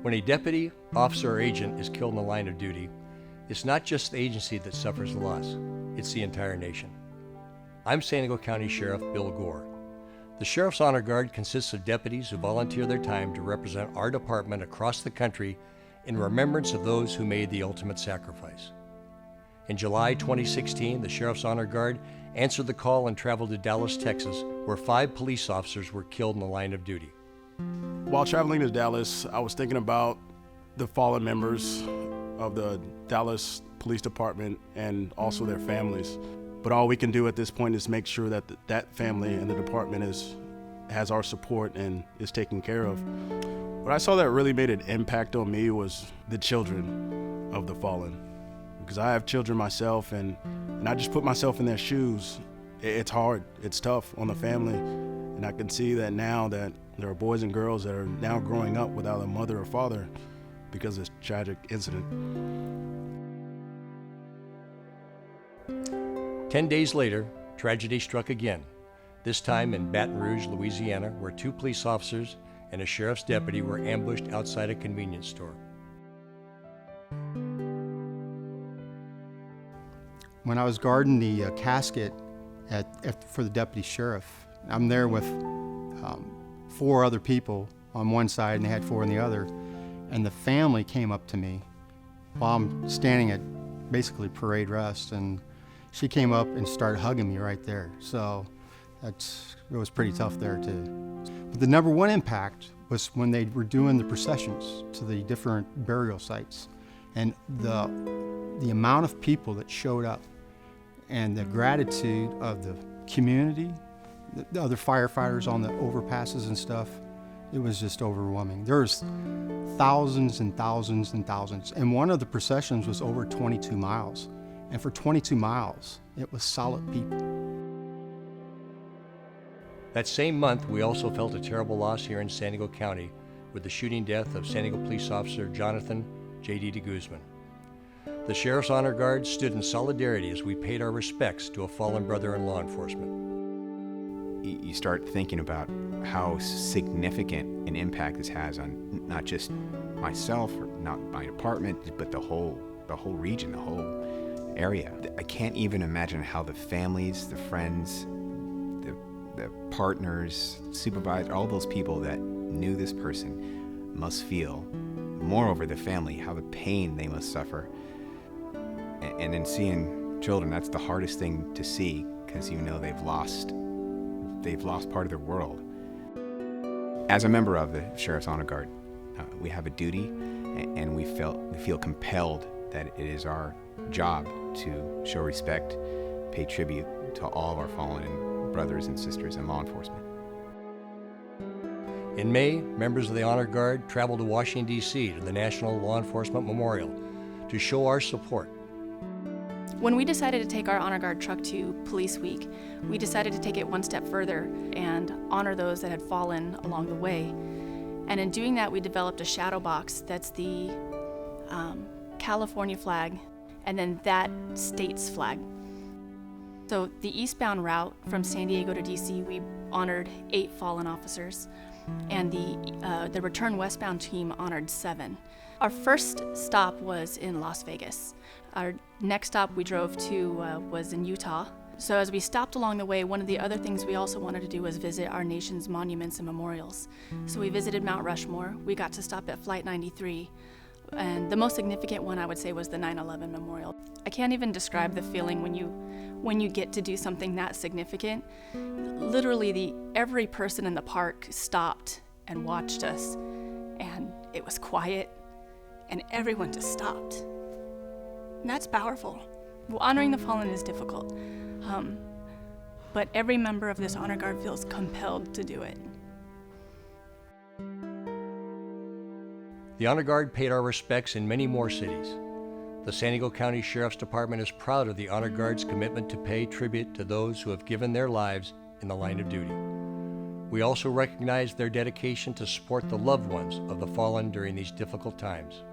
When a deputy, officer, or agent is killed in the line of duty, it's not just the agency that suffers the loss, it's the entire nation. I'm San Diego County Sheriff Bill Gore. The Sheriff's Honor Guard consists of deputies who volunteer their time to represent our department across the country in remembrance of those who made the ultimate sacrifice. In July 2016, the Sheriff's Honor Guard answered the call and traveled to Dallas, Texas, where 5 police officers were killed in the line of duty. While traveling to Dallas, I was thinking about the fallen members of the Dallas Police Department and also their families. But all we can do at this point is make sure that that family and the department has our support and is taken care of. What I saw that really made an impact on me was the children of the fallen. Because I have children myself, and I just put myself in their shoes. It's hard, it's tough on the family, and I can see that now that there are boys and girls that are now growing up without a mother or father because of this tragic incident. 10 days later, tragedy struck again, this time in Baton Rouge, Louisiana, where 2 police officers and a sheriff's deputy were ambushed outside a convenience store. When I was guarding the casket for the deputy sheriff, I'm there with 4 other people on one side and they had 4 on the other, and the family came up to me while I'm standing at basically parade rest, and she came up and started hugging me right there. So it was pretty tough there too. But the number one impact was when they were doing the processions to the different burial sites, and the amount of people that showed up and the gratitude of the community, the other firefighters on the overpasses and stuff, it was just overwhelming. There was thousands and thousands and thousands. And one of the processions was over 22 miles. And for 22 miles, it was solid people. That same month, we also felt a terrible loss here in San Diego County with the shooting death of San Diego Police Officer Jonathan J.D. de Guzman. The Sheriff's Honor Guard stood in solidarity as we paid our respects to a fallen brother in law enforcement. You start thinking about how significant an impact this has on not just myself or not my department, but the whole region, the whole area. I can't even imagine how the families, the friends, the partners, supervisors, all those people that knew this person must feel. Moreover, the family, how the pain they must suffer. And in seeing children, that's the hardest thing to see, because you know they've lost part of their world. As a member of the Sheriff's Honor Guard, we have a duty, and we feel compelled that it is our job to show respect, pay tribute to all of our fallen brothers and sisters in law enforcement. In May, members of the Honor Guard traveled to Washington, D.C. to the National Law Enforcement Memorial to show our support. When we decided to take our Honor Guard truck to Police Week, we decided to take it one step further and honor those that had fallen along the way. And in doing that, we developed a shadow box that's the California flag and then that state's flag. So the eastbound route from San Diego to DC, we honored 8 fallen officers, and the return westbound team honored 7. Our first stop was in Las Vegas. Our next stop we drove to was in Utah. So as we stopped along the way, one of the other things we also wanted to do was visit our nation's monuments and memorials. So we visited Mount Rushmore. We got to stop at Flight 93. And the most significant one, I would say, was the 9/11 memorial. I can't even describe the feeling when you get to do something that significant. Literally, every person in the park stopped and watched us, and it was quiet, and everyone just stopped. And that's powerful. Well, honoring the fallen is difficult, but every member of this Honor Guard feels compelled to do it. The Honor Guard paid our respects in many more cities. The San Diego County Sheriff's Department is proud of the Honor Guard's commitment to pay tribute to those who have given their lives in the line of duty. We also recognize their dedication to support the loved ones of the fallen during these difficult times.